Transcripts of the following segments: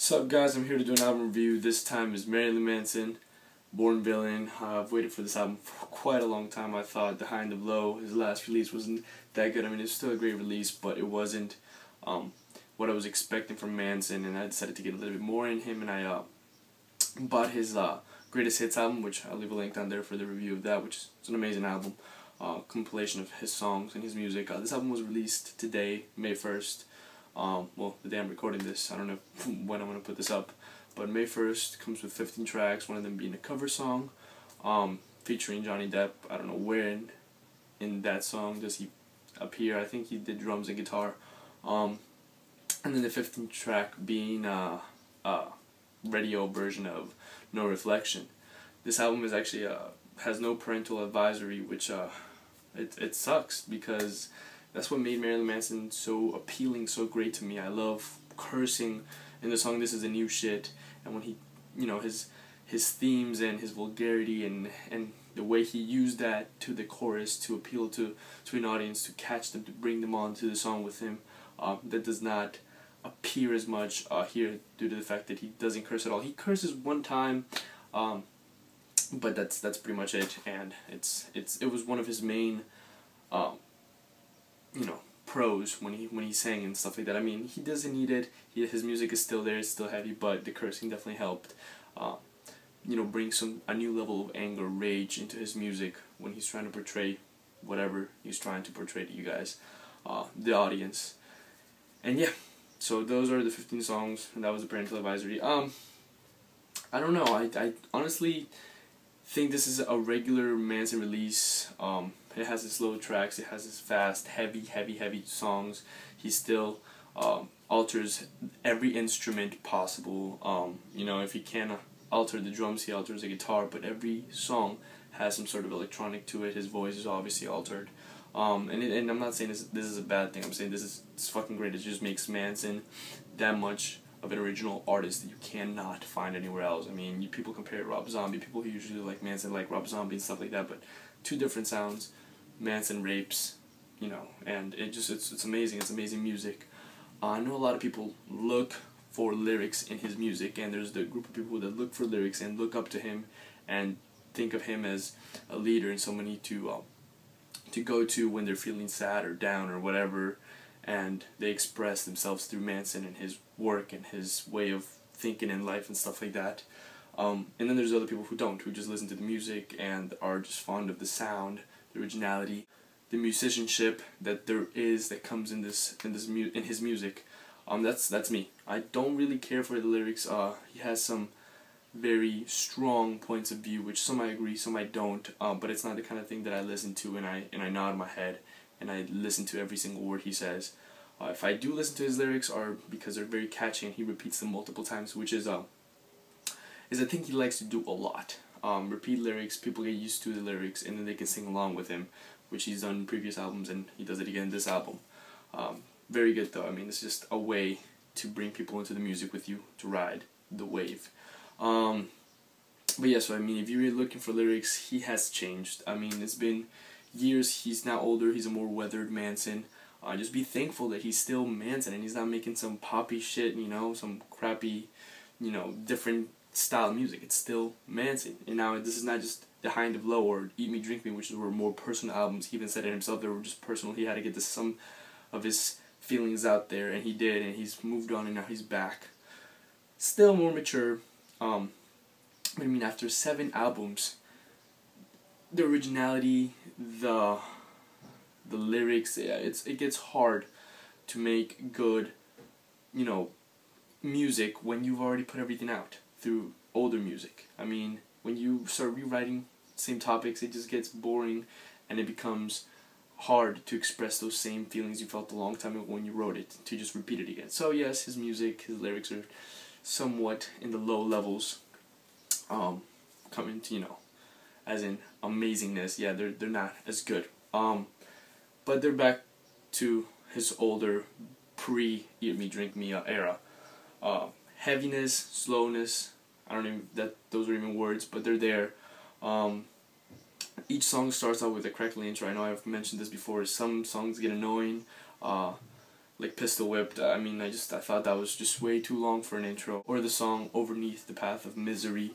Sup guys, I'm here to do an album review. This time is Marilyn Manson, Born Villain. I've waited for this album for quite a long time. I thought The High and the Low, his last release, wasn't that good. I mean, it's still a great release, but it wasn't what I was expecting from Manson, and I decided to get a little bit more in him, and I bought his Greatest Hits album, which I'll leave a link down there for the review of that, which is an amazing album, compilation of his songs and his music. This album was released today, May 1st. Well, the day I'm recording this, I don't know when I'm going to put this up, but May 1st comes with 15 tracks, one of them being a cover song, featuring Johnny Depp. I don't know where in that song does he appear. I think he did drums and guitar, and then the 15th track being a radio version of No Reflection. This album is actually has no parental advisory, which it sucks, because that's what made Marilyn Manson so appealing, so great to me. I love cursing in the song This Is the New Shit, and when he, his themes and his vulgarity and the way he used that to the chorus to appeal to an audience, to catch them, to bring them on to the song with him, that does not appear as much here due to the fact that he doesn't curse at all. He curses one time, but that's pretty much it, and it was one of his main pros when he sang and stuff like that. I mean, he doesn't need it. His music is still there, it's still heavy, but the cursing definitely helped, bring a new level of anger, rage into his music when he's trying to portray whatever he's trying to portray to you guys, the audience. And yeah, so those are the 15 songs, and that was the parental advisory. I don't know. I honestly think this is a regular Manson release. It has its slow tracks, it has its fast, heavy songs. He still alters every instrument possible. If he can alter the drums, he alters the guitar, but every song has some sort of electronic to it. His voice is obviously altered. And I'm not saying this is a bad thing. I'm saying it's fucking great. It just makes Manson that much of an original artist that you cannot find anywhere else. I mean, people compare Rob Zombie. People who usually like Manson like Rob Zombie and stuff like that, but two different sounds. Manson rapes, and it's amazing. It's amazing music. I know a lot of people look for lyrics in his music, and there's the group of people that look for lyrics and look up to him and think of him as a leader and somebody to go to when they're feeling sad or down or whatever, and they express themselves through Manson and his work and his way of thinking in life and stuff like that. And then there's other people who don't, who just listen to the music and are just fond of the sound, the originality, the musicianship that comes in his music. That's me. I don't really care for the lyrics. He has some very strong points of view, which some I agree, some I don't. But it's not the kind of thing that I listen to and I nod my head and I listen to every single word he says. If I do listen to his lyrics, are because they're very catchy and he repeats them multiple times, which is a thing he likes to do a lot. Repeat lyrics, people get used to the lyrics, and then they can sing along with him, which he's done in previous albums, and he does it again in this album. Very good though. I mean, it's just a way to bring people into the music with you, to ride the wave. But yeah, so I mean, if you're really looking for lyrics, he has changed. I mean, it's been years, he's now older, he's a more weathered Manson. Just be thankful that he's still Manson and he's not making some poppy shit, some crappy, different style music. It's still Manson. And now this is not just The High and the Low or Eat Me, Drink Me, which were more personal albums. He even said it himself, they were just personal. He had to get some of his feelings out there, and he did, and he's moved on, and now he's back. Still more mature. I mean, after 7 albums, the originality, the lyrics, it gets hard to make good, music when you've already put everything out through older music. I mean, when you start rewriting same topics, it just gets boring, and it becomes hard to express those same feelings you felt a long time ago when you wrote it, to just repeat it again. So yes, his music, his lyrics are somewhat in the low levels, coming to, as in amazingness. Yeah, they're not as good. But they're back to his older pre-Eat Me, Drink Me era. Heaviness, slowness, I don't even, those are even words, but they're there. Each song starts out with a crackly intro. I know I've mentioned this before. Some songs get annoying. like Pistol Whipped. I mean, I thought that was just way too long for an intro. Or the song Overneath the Path of Misery.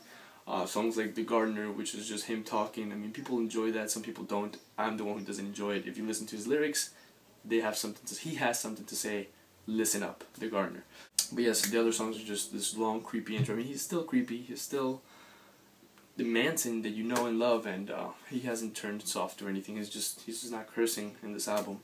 Songs like The Gardener, which is just him talking. I mean, people enjoy that, some people don't. I'm the one who doesn't enjoy it. If you listen to his lyrics, he has something to say. Listen up, The Gardener. But yes, the other songs are just this long, creepy intro. I mean, he's still creepy. He's still the Manson that you know and love, and he hasn't turned soft or anything. He's just not cursing in this album.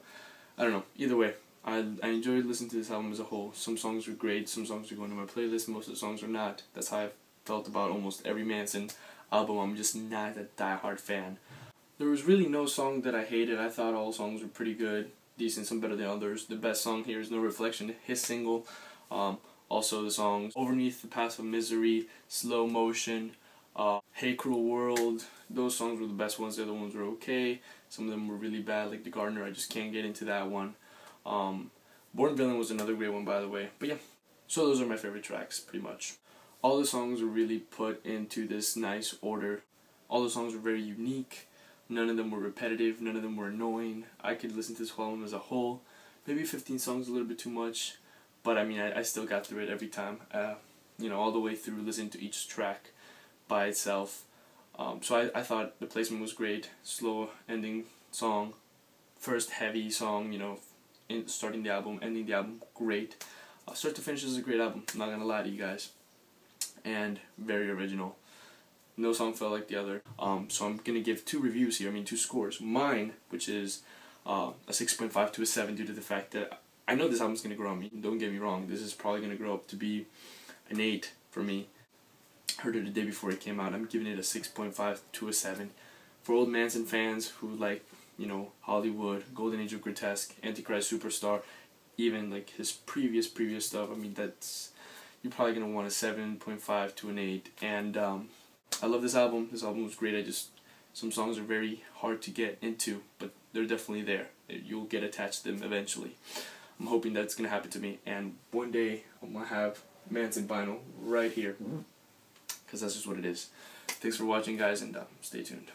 I don't know. Either way, I enjoyed listening to this album as a whole. Some songs are great. Some songs are going to my playlist. Most of the songs are not. That's how I've felt about almost every Manson album. I'm just not a die-hard fan. There was really no song that I hated. I thought all songs were pretty good, decent, some better than others. The best song here is No Reflection, his single. Also the songs Overneath the Path of Misery, Slow Motion, Hey Cruel World. Those songs were the best ones. The other ones were okay. Some of them were really bad, like The Gardener. I just can't get into that one. Born Villain was another great one, by the way. But yeah, so those are my favorite tracks, pretty much. All the songs were really put into this nice order. All the songs were very unique. None of them were repetitive. None of them were annoying. I could listen to this whole album as a whole. Maybe 15 songs a little bit too much. But I mean, I still got through it every time. You know, all the way through, listening to each track by itself. So I thought the placement was great. Slow ending song. First heavy song, you know, starting the album, ending the album, great. Start to finish, this is a great album. I'm not gonna lie to you guys. And very original. No song felt like the other. So I'm gonna give two reviews here. I mean, two scores. Mine, which is a 6.5 to a 7, due to the fact that I know this album's gonna grow on me. Don't get me wrong. This is probably gonna grow up to be an 8 for me. Heard it the day before it came out. I'm giving it a 6.5 to a 7. For old Manson fans who like, you know, Hollywood, Golden Age of Grotesque, Antichrist Superstar, even like his previous stuff. I mean, that's, you're probably gonna want a 7.5 to an 8. And I love this album. This album was great. Some songs are very hard to get into, but they're definitely there. You'll get attached to them eventually. I'm hoping that's gonna happen to me, and one day I'm gonna have Manson vinyl right here, because that's just what it is. Thanks for watching, guys, and stay tuned.